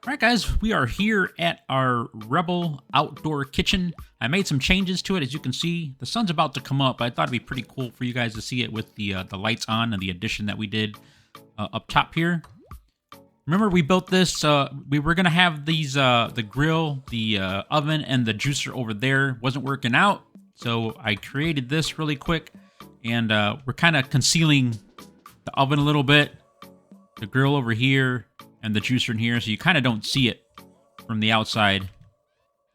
Alright guys, we are here at our Rebel outdoor kitchen. I made some changes to it. As you can see, the sun's about to come up. I thought it'd be pretty cool for you guys to see it with the lights on and the addition that we did up top here. Remember, we built this, we were going to have these, the grill, the oven, and the juicer over there. Wasn't working out, so I created this really quick. And we're kind of concealing the oven a little bit, the grill over here, and the juicer in here, so you kind of don't see it from the outside.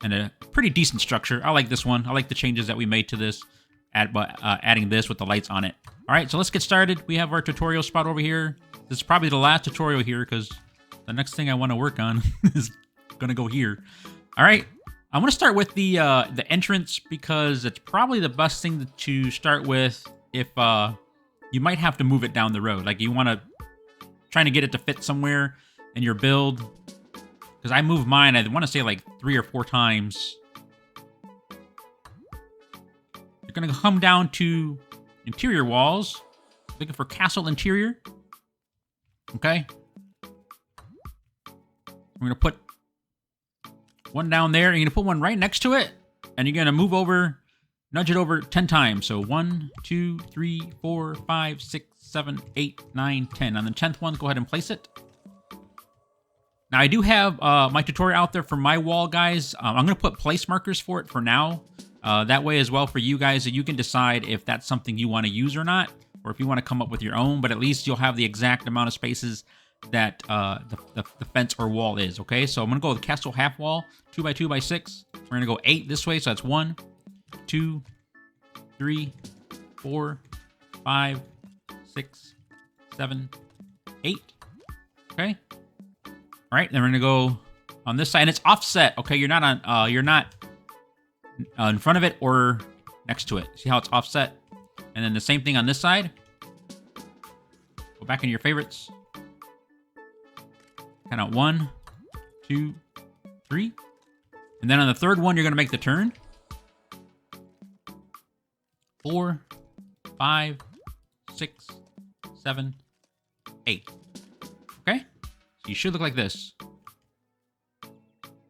And a pretty decent structure. I like this one. I like the changes that we made to this, adding this with the lights on it. All right, so let's get started. We have our tutorial spot over here. This is probably the last tutorial here because the next thing I want to work on is gonna go here. All right, I'm gonna start with the entrance because it's probably the best thing to start with if you might have to move it down the road. Like you want to trying to get it to fit somewhere in your build, because I moved mine, I want to say like 3 or 4 times. You're going to come down to interior walls, looking for castle interior. Okay. We're going to put one down there, and you're going to put one right next to it, and you're going to move over, nudge it over 10 times. So 1, 2, 3, 4, 5, 6, 7, 8, 9, 10. On the 10th one, go ahead and place it. Now, I do have my tutorial out there for my wall, guys. I'm going to put place markers for it for now. That way as well for you guys, so you can decide if that's something you want to use or not, or if you want to come up with your own, but at least you'll have the exact amount of spaces that the fence or wall is, okay? So I'm going to go with castle half wall, 2 by 2 by 6. We're going to go 8 this way, so that's 1, 2, 3, 4, 5, 6, 7, 8. Okay. All right. Then we're gonna go on this side, and it's offset. Okay, you're not on. You're not in front of it or next to it. See how it's offset? And then the same thing on this side. Go back into your favorites. Kind of 1, 2, 3, and then on the third one, you're gonna make the turn. 4, 5, 6, 7, 8. Okay? So you should look like this.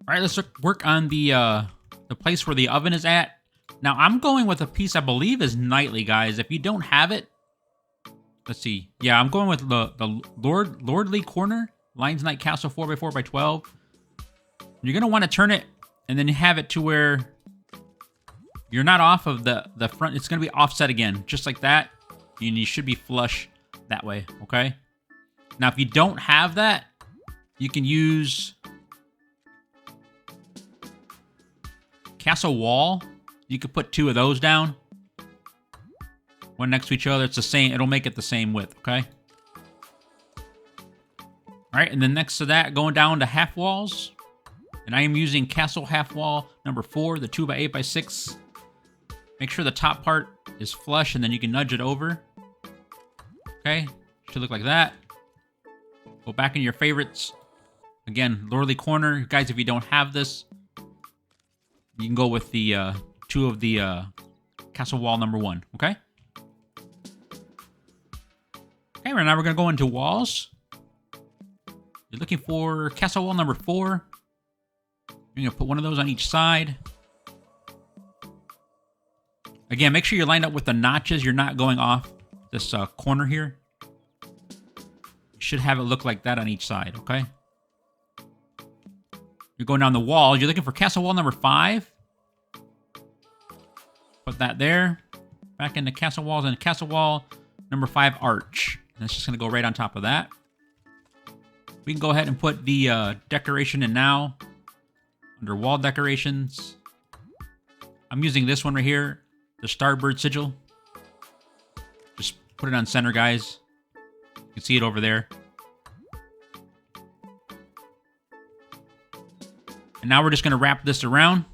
Alright, let's work on the place where the oven is at. Now, I'm going with a piece I believe is nightly, guys. If you don't have it, let's see. Yeah, I'm going with the Lordly Corner, Lion's Night Castle 4x4 by 12. You're going to want to turn it and then have it to where you're not off of the front. It's going to be offset again, just like that. And you should be flush that way, okay? Now, if you don't have that, you can use castle wall. You could put 2 of those down. One next to each other. It's the same. It'll make it the same width, okay? All right, and then next to that, going down to half walls. And I am using castle half wall number 4, the 2 by 8 by 6. Make sure the top part is flush, and then you can nudge it over. Okay, should look like that. Go back in your favorites. Again, Lordly Corner. Guys, if you don't have this, you can go with the 2 of the castle wall number 1, okay? Okay, right now we're going to go into walls. You're looking for castle wall number 4. You're going to put one of those on each side. Again, make sure you're lined up with the notches. You're not going off this corner here. You should have it look like that on each side, okay? You're going down the wall. You're looking for castle wall number 5. Put that there. Back into castle walls, and castle wall number 5 arch. And it's just going to go right on top of that. We can go ahead and put the decoration in now. Under wall decorations. I'm using this one right here. The starboard sigil. Just put it on center, guys. You can see it over there. And now we're just going to wrap this around.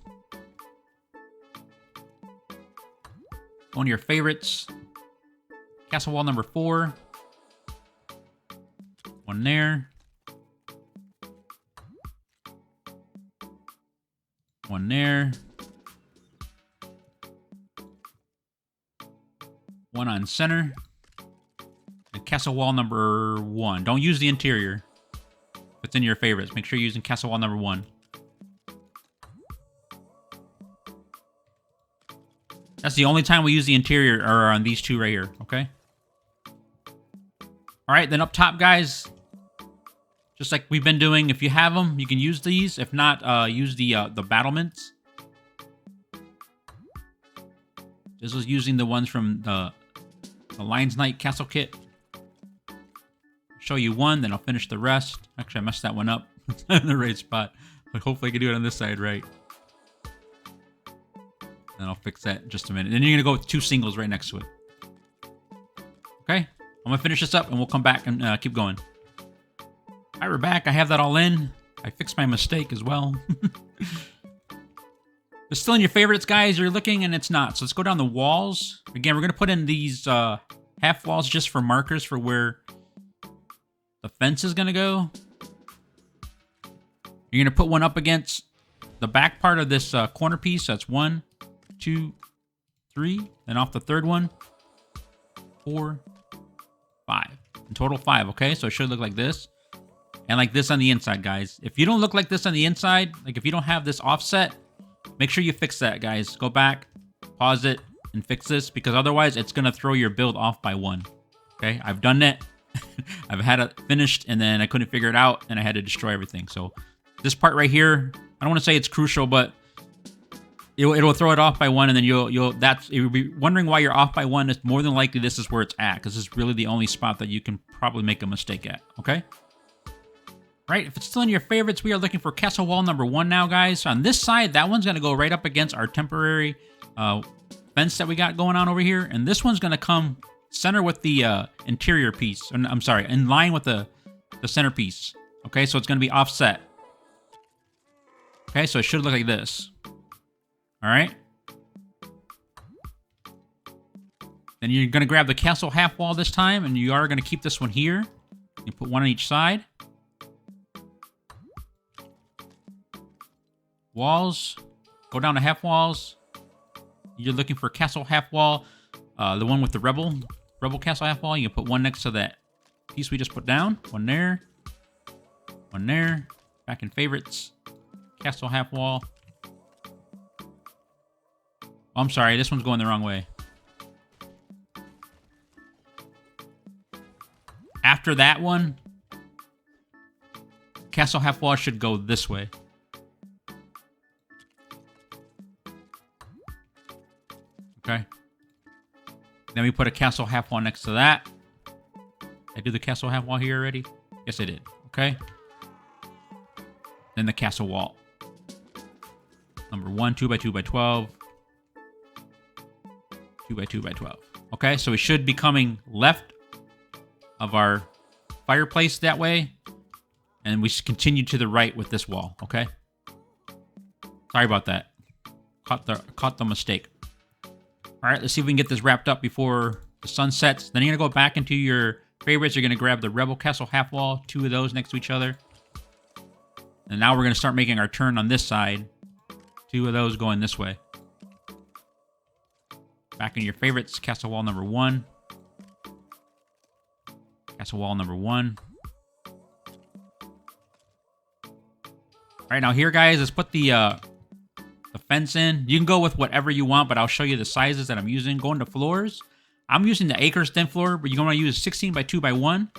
One of your favorites. Castle wall number 4. One there. One there. One on center. And castle wall number 1. Don't use the interior. it's in your favorites. Make sure you're using castle wall number 1. That's the only time we use the interior are on these 2 right here, okay? All right, then up top, guys, just like we've been doing, if you have them, you can use these. If not, use the battlements. This was using the ones from the Lion's Knight Castle Kit. Show you one, then I'll finish the rest. Actually, I messed that one up. It's not in the right spot. But hopefully I can do it on this side right. Then I'll fix that in just a minute. Then you're going to go with 2 singles right next to it. Okay? I'm going to finish this up and we'll come back and keep going. All right, we're back. I have that all in. I fixed my mistake as well. It's still in your favorites, guys. You're looking and it's not. So let's go down the walls. Again, we're going to put in these half walls just for markers for where the fence is going to go. You're going to put one up against the back part of this corner piece. That's 1, 2, 3. Then off the third one, 4, 5. In total 5, okay? So it should look like this. And like this on the inside, guys. If you don't look like this on the inside, like if you don't have this offset, make sure you fix that, guys. Go back, pause it, and fix this, because otherwise it's going to throw your build off by 1. Okay? I've done it. I've had it finished, and then I couldn't figure it out, and I had to destroy everything. So this part right here, I don't want to say it's crucial, but it'll throw it off by 1, and then you'll be wondering why you're off by 1. It's more than likely this is where it's at, because this is really the only spot that you can probably make a mistake at. Okay? Right, if it's still in your favorites, we are looking for castle wall number 1 now, guys. So on this side, that one's going to go right up against our temporary fence that we got going on over here. And this one's going to come center with the interior piece. I'm sorry, in line with the centerpiece. Okay, so it's going to be offset. Okay, so it should look like this. All right. Then you're going to grab the castle half wall this time, and you are going to keep this one here. You put one on each side. Walls, go down to half walls. You're looking for castle half wall, the one with the Rebel Castle half wall. You can put one next to that piece we just put down. One there, back in favorites, castle half wall. Oh, I'm sorry, this one's going the wrong way. After that one, castle half wall should go this way. Okay. Then we put a castle half wall next to that. I do the castle half wall here already? Yes, I did. Okay. Then the castle wall. Number 1, 2 by 2 by 12. 2 by 2 by 12. Okay, so we should be coming left of our fireplace that way. And we continue to the right with this wall, okay? Sorry about that. Caught the mistake. All right, let's see if we can get this wrapped up before the sun sets. Then you're going to go back into your favorites. You're going to grab the Rebel Castle half wall, 2 of those next to each other. And now we're going to start making our turn on this side. 2 of those going this way. Back in your favorites, castle wall number 1. Castle wall number 1. All right, now here, guys, let's put the fence in. You can go with whatever you want, but I'll show you the sizes that I'm using. Going to floors. I'm using the acres thin floor, but you're going to use 16 by 2 by 1.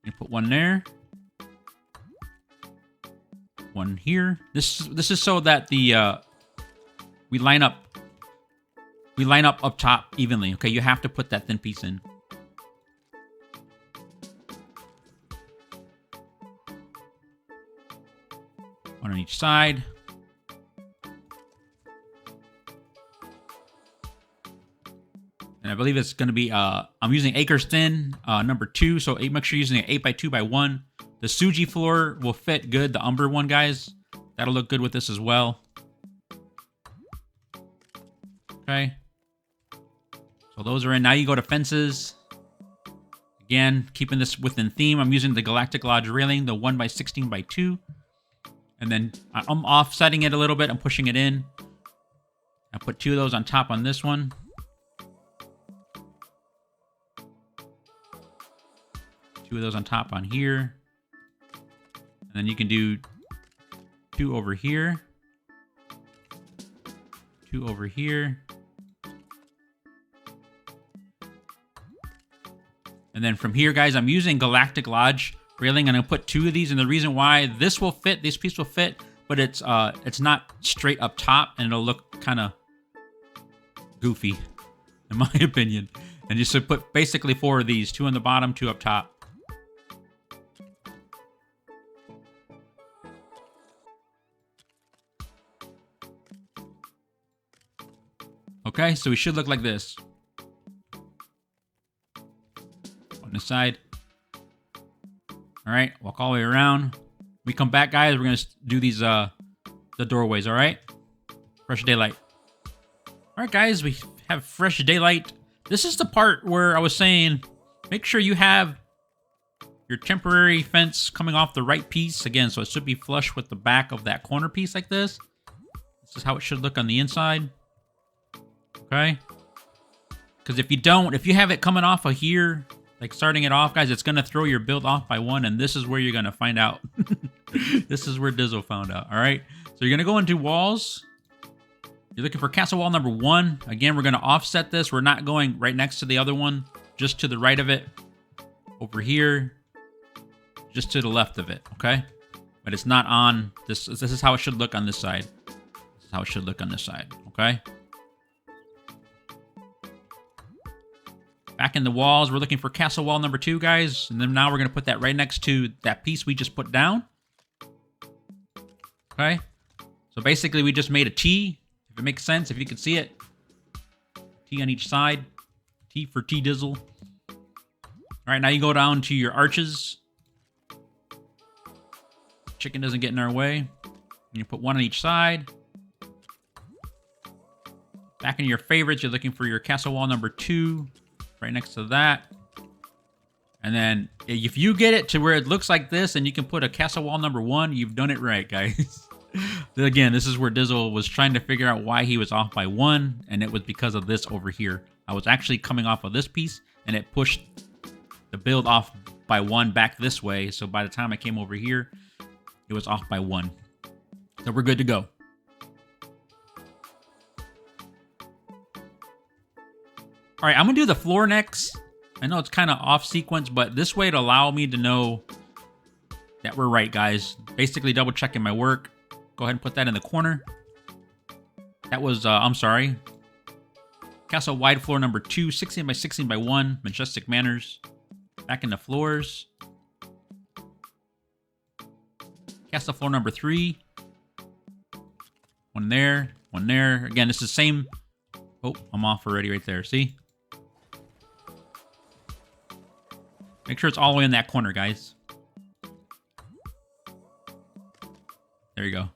You put one there. One here. This is so that the we line up up top evenly. Okay, you have to put that thin piece in. One on each side. And I believe it's going to be, I'm using acres thin, number 2. So make sure you're using an 8 by 2 by 1. The Suji floor will fit good. The Umber one, guys. That'll look good with this as well. Okay. So those are in. Now you go to fences. Again, keeping this within theme. I'm using the Galactic Lodge railing, the 1 by 16 by 2. And then I'm offsetting it a little bit. I'm pushing it in. I put 2 of those on top on this one. 2 of those on top on here. And then you can do 2 over here. 2 over here. And then from here, guys, I'm using Galactic Lodge railing. I'm going to put 2 of these. And the reason why this will fit, this piece will fit, but it's not straight up top, and it'll look kind of goofy, in my opinion. And just to put basically 4 of these, 2 on the bottom, 2 up top. Okay, so we should look like this. On this side. All right, walk all the way around. We come back, guys. We're gonna do these the doorways. All right, fresh daylight. All right, guys, we have fresh daylight. This is the part where I was saying, make sure you have your temporary fence coming off the right piece again, so it should be flush with the back of that corner piece like this. This is how it should look on the inside. Okay, because if you don't, if you have it coming off of here, like starting it off, guys, it's going to throw your build off by 1, and this is where you're going to find out. This is where Dizzle found out, all right? So you're going to go into walls. You're looking for castle wall number 1. Again, we're going to offset this. We're not going right next to the other one, just to the right of it. Over here, just to the left of it, okay? But it's not on this. This is how it should look on this side. This is how it should look on this side, okay? Back in the walls, we're looking for castle wall number 2, guys. And then now we're going to put that right next to that piece we just put down. Okay. So basically, we just made a T, if it makes sense, if you can see it. T on each side. T for TDIZZLE. All right, now you go down to your arches. Chicken doesn't get in our way. You put 1 on each side. Back in your favorites, you're looking for your castle wall number 2. Right next to that. And then if you get it to where it looks like this and you can put a castle wall number 1, you've done it right, guys. Again, this is where Dizzle was trying to figure out why he was off by 1, and it was because of this over here. I was actually coming off of this piece, and it pushed the build off by 1 back this way. So by the time I came over here, it was off by 1. So we're good to go. All right, I'm going to do the floor next. I know it's kind of off sequence, but this way it'll allow me to know that we're right, guys. Basically double checking my work. Go ahead and put that in the corner. That was, I'm sorry. Castle wide floor number 2, 16 by 16 by 1, Majestic Manners. Back in the floors. Castle floor number 3. 1 there, 1 there. Again, this is the same. Oh, I'm off already right there, see? Make sure it's all the way in that corner, guys. There you go.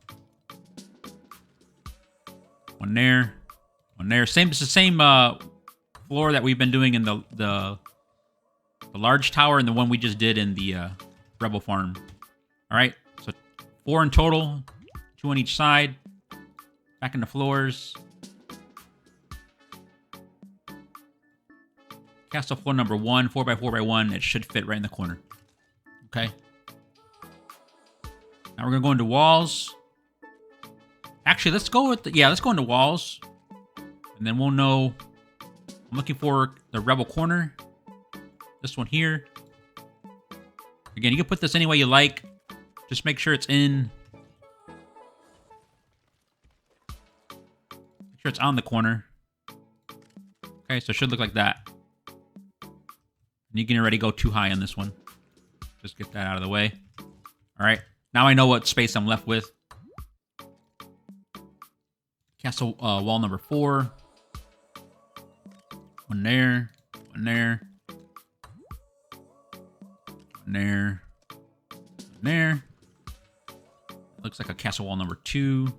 1 there. 1 there. Same. It's the same floor that we've been doing in the large tower and the one we just did in the Rebel farm. All right. So 4 in total. 2 on each side. Back in the floors. Castle floor number 1, 4 by 4 by 1. It should fit right in the corner. Okay. Now we're gonna go into walls. Actually, let's go with let's go into walls, and then we'll know. I'm looking for the Rebel corner. This one here. Again, you can put this any way you like. Just make sure it's in. Make sure it's on the corner. Okay, so it should look like that. You can already go too high on this one. Just get that out of the way. All right. Now I know what space I'm left with. Castle wall number 4. 1 there. 1 there. 1 there. 1 there. Looks like a castle wall number 2. 1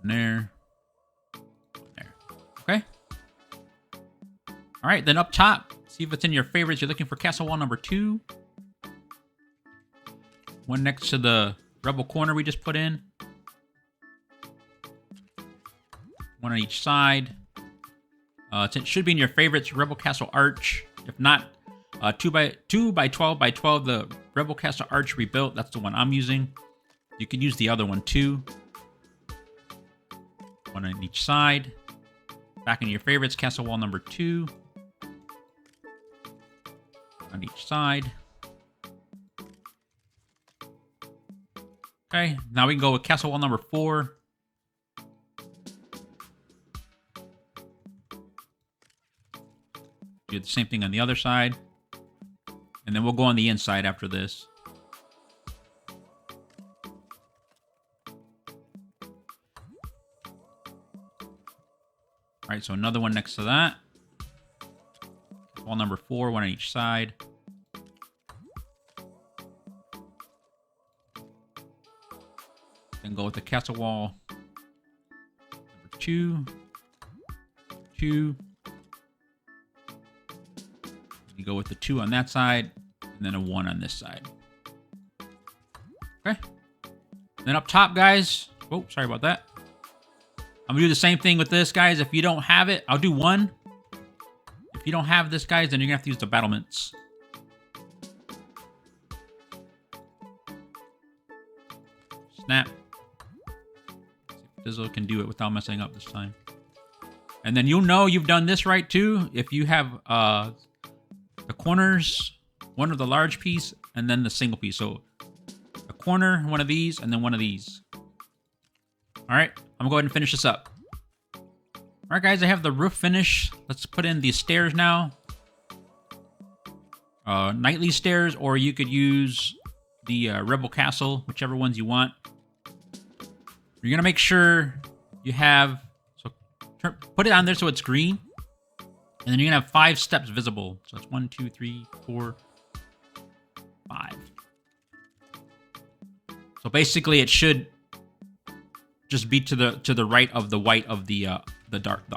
there. 1 there. Okay. All right, then up top, see if it's in your favorites. You're looking for castle wall number 2. 1 next to the Rebel corner we just put in. 1 on each side. It should be in your favorites, Rebel Castle Arch. If not, 2 by 12 by 12, the Rebel Castel Arch rebuilt. That's the one I'm using. You can use the other one too. One on each side. Back in your favorites, castle wall number 2. On each side. Okay, now we can go with castle wall number 4. Do the same thing on the other side. And then we'll go on the inside after this. All right, so another one next to that. Wall number 4, one on each side. Then go with the castle wall number 2. 2. You go with the 2 on that side, and then a 1 on this side. Okay. Then up top, guys. Oh, sorry about that. I'm going to do the same thing with this, guys. If you don't have it, I'll do 1. If you don't have this, guys, then you're going to have to use the battlements. Snap. See if TDIZZLE can do it without messing up this time. And then you'll know you've done this right, too, if you have the corners, one of the large piece, and then the single piece. So a corner, one of these, and then one of these. All right, I'm gonna go ahead and finish this up. All right, guys, I have the roof finished. Let's put in the stairs now. Nightly stairs, or you could use the Rebel Castle, whichever ones you want. You're gonna make sure you have, so put it on there so it's green. And then you're gonna have 5 steps visible. So it's 1, 2, 3, 4, 5. So basically, it should just be to the right of the white of the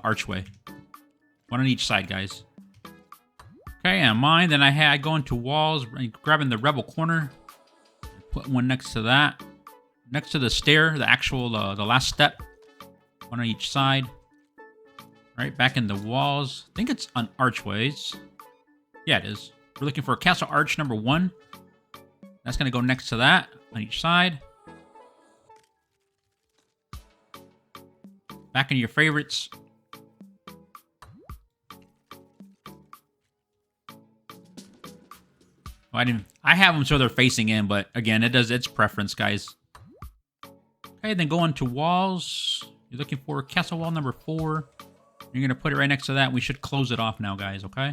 archway. One on each side, guys. Okay, and mine. Then I go into walls, grabbing the Rebel corner, put one next to that, next to the stair, the actual the last step. One on each side. All right, back in the walls. I think it's on archways. Yeah, it is. We're looking for castle arch number 1. That's gonna go next to that on each side. Back in your favorites. Oh, I have them so they're facing in, but again, it's preference, guys. Okay, then go into walls. You're looking for castle wall number 4. You're going to put it right next to that. And we should close it off now, guys, okay?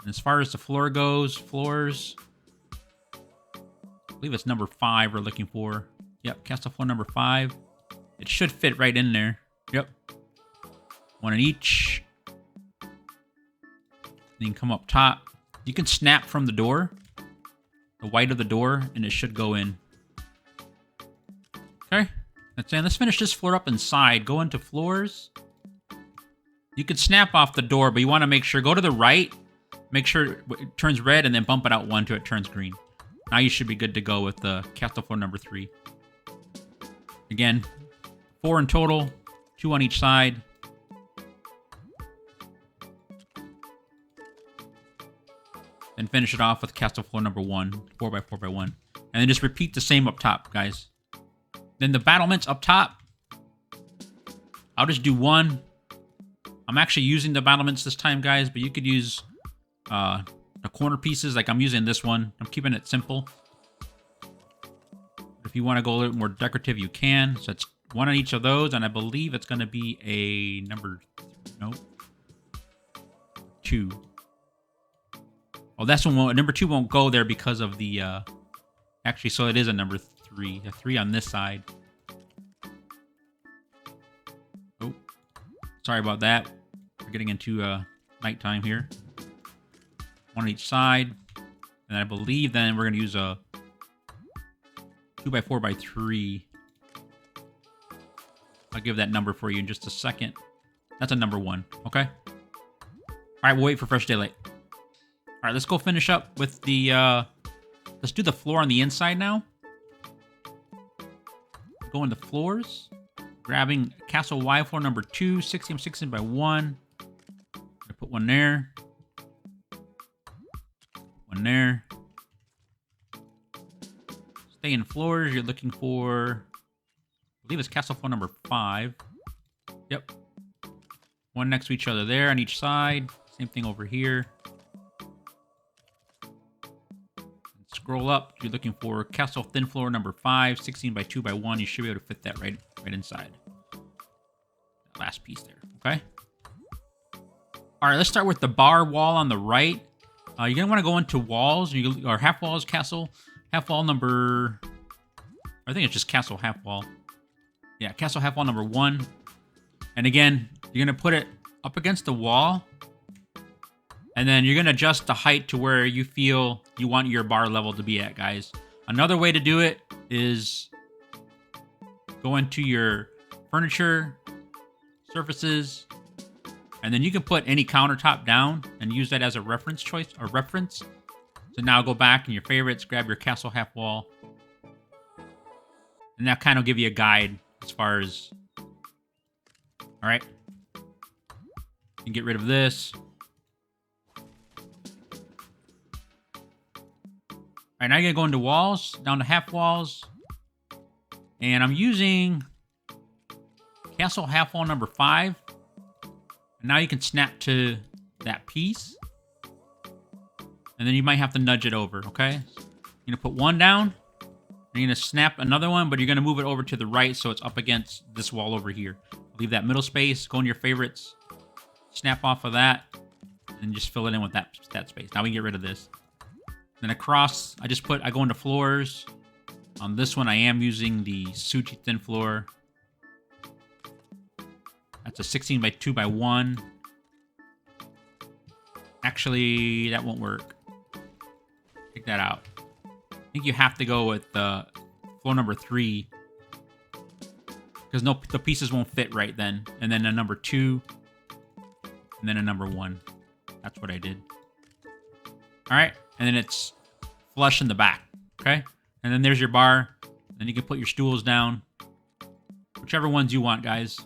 And as far as the floor goes, floors, I believe it's number 5 we're looking for. Yep, castle floor number 5. It should fit right in there. Yep. One in each. Then come up top. You can snap from the door, the white of the door, and it should go in. Okay. That's it. Let's finish this floor up inside. Go into floors. You can snap off the door, but you want to make sure, go to the right, make sure it turns red, and then bump it out 1 till it turns green. Now you should be good to go with the castle floor number 3. Again, 4 in total, 2 on each side. And finish it off with castle floor number 1, 4x4x1. And then just repeat the same up top, guys. Then the battlements up top, I'll just do 1. I'm actually using the battlements this time, guys, but you could use the corner pieces like I'm using this one. I'm keeping it simple. If you want to go a little more decorative, you can. So it's 1 on each of those, and I believe it's going to be a number... Nope. 2. Oh, that's one. Number 2 won't go there because of the... Actually, so it is a number 3. A 3 on this side. Oh. Sorry about that. We're getting into nighttime here. 1 on each side. And I believe then we're going to use a 2x4x3. I'll give that number for you in just a second. That's a number 1, okay? Alright, we'll wait for fresh daylight. Alright, let's go finish up with the, let's do the floor on the inside now. Go into floors. Grabbing castle Y floor number 2, 16 by 1. Gonna put 1 there. One there. Stay in floors. You're looking for, I believe it's castle floor number 5. Yep. One next to each other there on each side. Same thing over here. Scroll up. You're looking for castle thin floor number 5, 16 by 2 by 1. You should be able to fit that right inside. That last piece there. Okay. All right. Let's start with the bar wall on the right. You're gonna want to go into walls or half walls castle. Half wall number, I think it's just castle half wall. Yeah, castle half wall number 1. And again, you're going to put it up against the wall. And then you're going to adjust the height to where you feel you want your bar level to be at, guys. Another way to do it is go into your furniture, surfaces, and then you can put any countertop down and use that as a reference choice or reference. So now go back in your favorites, grab your castle half wall. And that kind of give you a guide as far as... All right. You can get rid of this. All right, now you're going to go into walls, down to half walls. And I'm using castle half wall number 5. And now you can snap to that piece. And then you might have to nudge it over, okay? You're going to put one down. You're going to snap another one, but you're going to move it over to the right so it's up against this wall over here. Leave that middle space. Go in your favorites. Snap off of that. And just fill it in with that space. Now we can get rid of this. Then across, I go into floors. On this one, I am using the Suchi thin floor. That's a 16 by 2 by 1. Actually, that won't work. Take that out. I think you have to go with floor number 3. Because the pieces won't fit right then. And then a number 2. And then a number 1. That's what I did. Alright. And then it's flush in the back. Okay? And then there's your bar. Then you can put your stools down. Whichever ones you want, guys.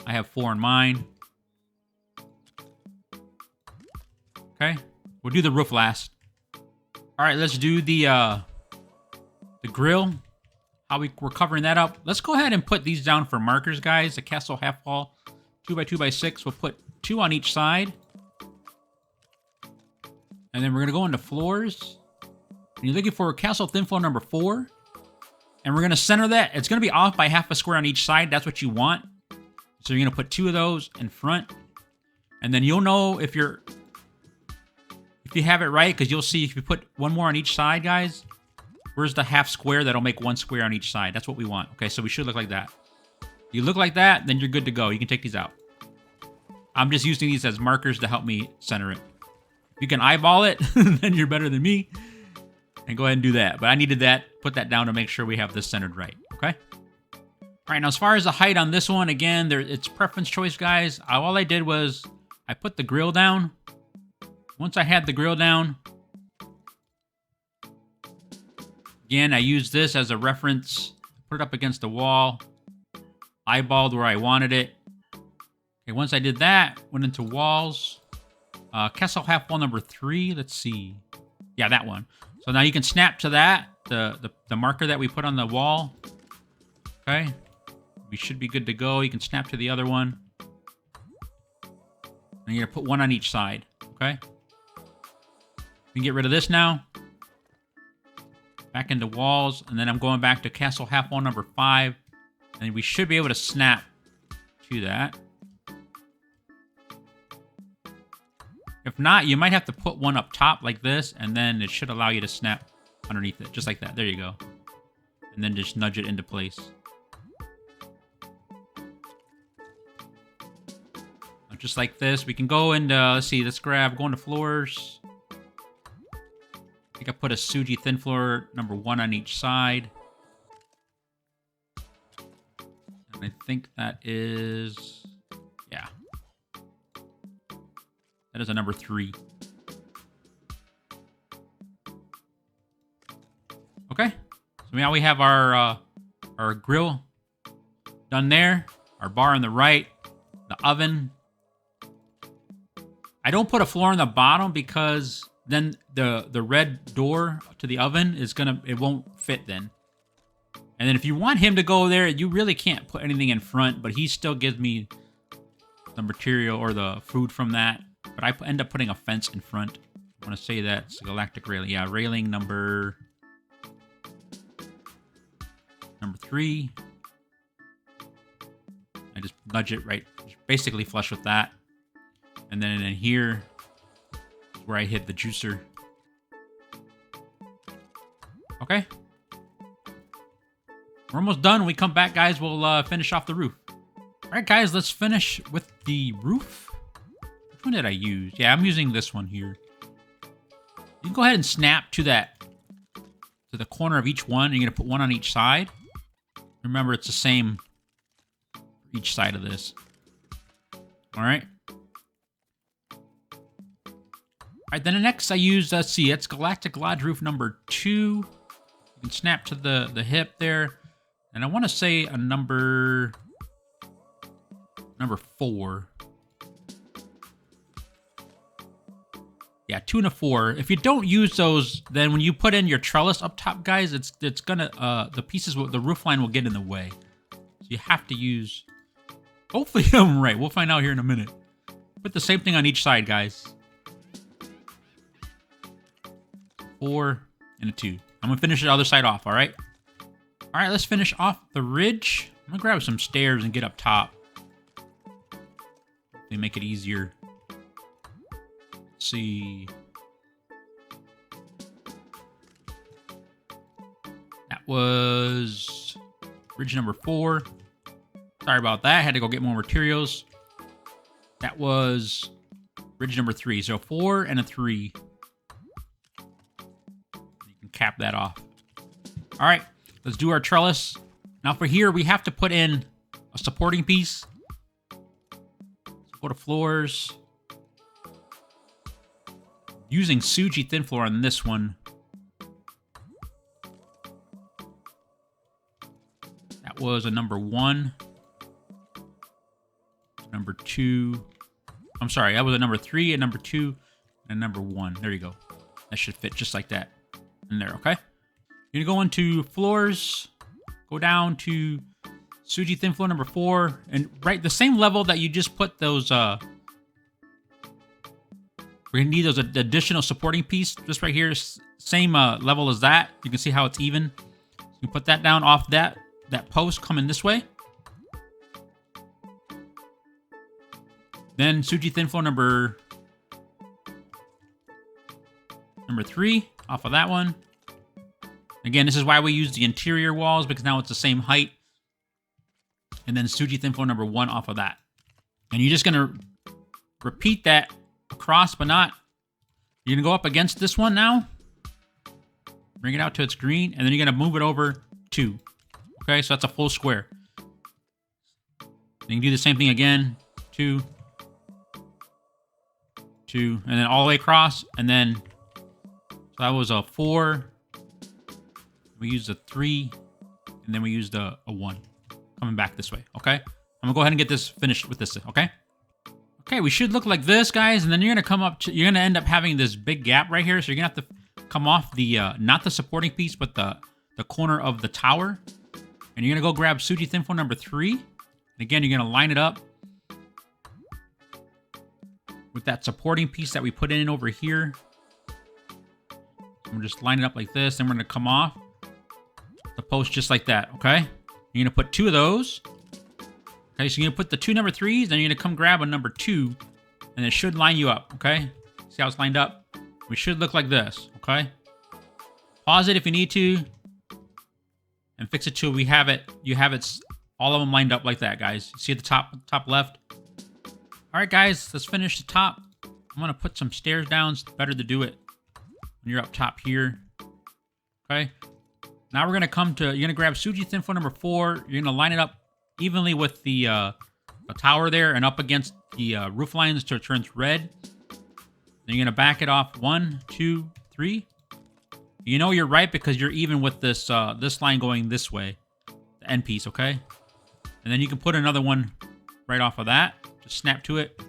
I have 4 in mine. Okay? We'll do the roof last. Alright, let's do the grill. How we're covering that up. Let's go ahead and put these down for markers, guys. The castle half wall, 2 by 2 by 6. We'll put 2 on each side. And then we're going to go into floors. And you're looking for castle thin floor number 4. And we're going to center that. It's going to be off by half a square on each side. That's what you want. So you're going to put 2 of those in front. And then you'll know if you have it right, because you'll see if you put 1 more on each side, guys. Where's the half square? That'll make 1 square on each side. That's what we want. Okay, so we should look like that. You look like that, then you're good to go. You can take these out. I'm just using these as markers to help me center it. If you can eyeball it, then you're better than me. And go ahead and do that. But I needed that. Put that down to make sure we have this centered right. Okay? All right, now as far as the height on this one, again, it's preference choice, guys. All I did was I put the grill down. Once I had the grill down, again, I used this as a reference. Put it up against the wall. Eyeballed where I wanted it. Okay, once I did that, went into walls. Castle half wall number 3. Let's see. Yeah, that one. So now you can snap to that, the marker that we put on the wall. Okay. We should be good to go. You can snap to the other one. And you're going to put 1 on each side. Okay. We can get rid of this now. Back into walls. And then I'm going back to castle half wall number 5. And we should be able to snap to that. If not, you might have to put 1 up top like this, and then it should allow you to snap underneath it, just like that. There you go. And then just nudge it into place. Just like this. We can go into, let's see, go into floors. I think I put a Suji thin floor number 1 on each side. And I think that is, yeah. That is a number 3. Okay. So now we have our grill done there. Our bar on the right. The oven. I don't put a floor on the bottom because then the red door to the oven is it won't fit then. And then if you want him to go there, you really can't put anything in front, but he still gives me the material or the food from that. But I end up putting a fence in front. I want to say that's galactic railing. Yeah, railing number 3. I just nudge it right, basically flush with that. And then in here is where I hit the juicer. Okay. We're almost done. When we come back, guys, we'll finish off the roof. All right, guys, let's finish with the roof. Which one did I use? Yeah, I'm using this one here. You can go ahead and snap to the corner of each one. You're going to put one on each side. Remember, it's the same for each side of this. All right. All right, then the next I use, let's see, it's Galactic Lodge Roof number 2. You can snap to the hip there. And I want to say a number 4. Yeah, 2 and a 4. If you don't use those, then when you put in your trellis up top, guys, it's gonna the pieces, the roof line will get in the way. So you have to use. Hopefully I'm right. We'll find out here in a minute. Put the same thing on each side, guys. 4 and a 2. I'm gonna finish the other side off. All right. All right. Let's finish off the ridge. I'm gonna grab some stairs and get up top. They make it easier. Let's see. That was ridge number 4. Sorry about that. I had to go get more materials. That was ridge number 3. So 4 and a 3. You can cap that off. All right. Let's do our trellis. Now for here, we have to put in a supporting piece. So go to floors. Using Suji thin floor on this one. That was a number 1. Number 2. I'm sorry, that was a number 3, a number 2, and a number 1. There you go. That should fit just like that in there, okay? You're gonna go into floors, go down to Suji thin floor number 4, and right the same level that you just put those we're gonna need those additional supporting piece just right here, same level as that. You can see how it's even. You put that down off that post coming this way. Then Suji thin floor number 3 off of that one. Again, this is why we use the interior walls, because now it's the same height. And then Suji thin floor number 1 off of that. And you're just gonna repeat that across, but not. You're gonna go up against this one now. Bring it out to its green, and then you're gonna move it over 2. Okay, so that's a full square. You can do the same thing again. 2. 2, and then all the way across, and then so that was a 4. We used a 3, and then we used a 1. Coming back this way, okay? I'm gonna go ahead and get this finished with this, okay? Okay, we should look like this, guys, and then you're gonna come up to, you're gonna end up having this big gap right here, so you're gonna have to come off the, not the supporting piece, but the corner of the tower. And you're gonna go grab Suji thin floor number 3. And again, you're gonna line it up with that supporting piece that we put in over here. We'll just line it up like this, and we're gonna come off the post just like that, okay? You're gonna put 2 of those. Okay, so you're gonna put the 2 number 3s, then you're gonna come grab a number 2, and it should line you up, okay? See how it's lined up? We should look like this, okay? Pause it if you need to, and fix it till we have it. You have it, all of them lined up like that, guys. See at the top left? All right, guys, let's finish the top. I'm gonna put some stairs down. It's better to do it when you're up top here. Okay. Now we're gonna come to. You're gonna grab Suji thin floor number 4. You're gonna line it up evenly with the tower there and up against the roof lines till it turns red. Then you're gonna back it off 1, 2, 3. You know you're right because you're even with this this line going this way, the end piece. Okay. And then you can put another one right off of that. Just snap to it.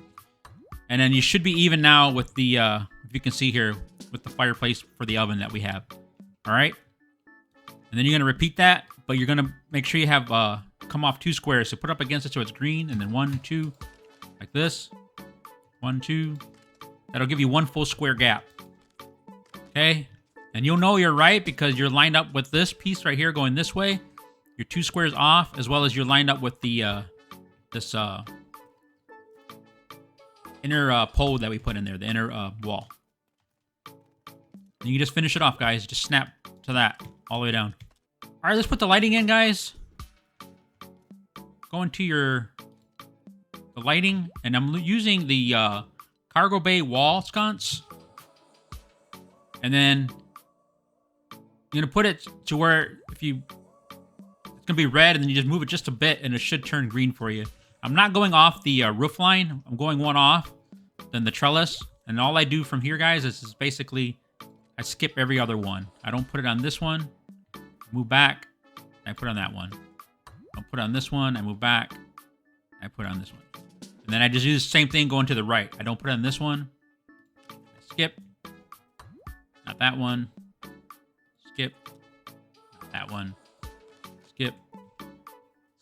And then you should be even now with the, if you can see here, with the fireplace for the oven that we have. All right? And then you're going to repeat that, but you're going to make sure you have come off 2 squares. So put up against it so it's green, and then 1, 2, like this. 1, 2. That'll give you 1 full square gap. Okay? And you'll know you're right because you're lined up with this piece right here going this way. You're 2 squares off, as well as you're lined up with the this inner pole that we put in there, the inner wall. And you can just finish it off, guys. Just snap to that all the way down. All right, let's put the lighting in, guys. Go into the lighting, and I'm using the cargo bay wall sconce. And then you're gonna put it to where it's gonna be red, and then you just move it just a bit, and it should turn green for you. I'm not going off the roof line. I'm going one off, then the trellis, and all I do from here, guys, is basically I skip every other one. I don't put it on this one. Move back. I put it on that one. I'll put it on this one. I move back. I put it on this one. And then I just do the same thing going to the right. I don't put it on this one. I skip. Not that one. Skip. Not that one. Skip.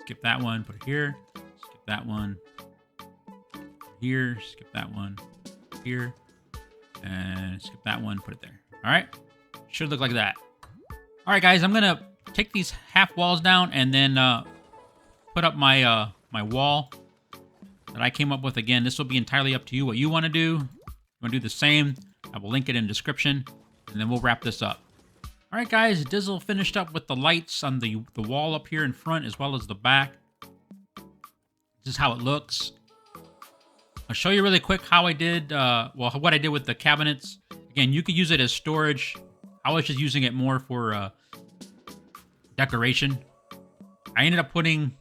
Skip that one. Put it here. Skip that one. Here. Skip that one. Here. And skip that one. Put it there. All right. Should look like that. All right, guys. I'm going to take these half walls down and then put up my my wall that I came up with. Again, this will be entirely up to you what you want to do. You want to do the same, I will link it in the description, and then we'll wrap this up. All right, guys, Dizzle finished up with the lights on the wall up here in front as well as the back. This is how it looks. I'll show you really quick how I did, what I did with the cabinets. Again, you could use it as storage. I was just using it more for decoration. I ended up putting...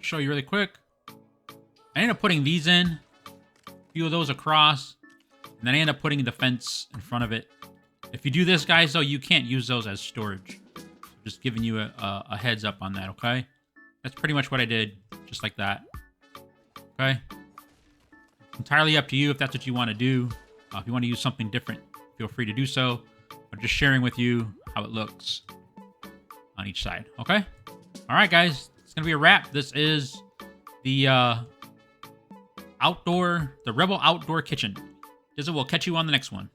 show you really quick. I ended up putting these in, a few of those across, and then I ended up putting the fence in front of it. If you do this, guys, though, you can't use those as storage. Just giving you a heads up on that, okay? That's pretty much what I did, just like that. Okay? Entirely up to you if that's what you want to do. If you want to use something different, feel free to do so. I'm just sharing with you how it looks on each side, okay? All right, guys. It's going to be a wrap. This is the Rebel Outdoor Kitchen. Dizzle will catch you on the next one.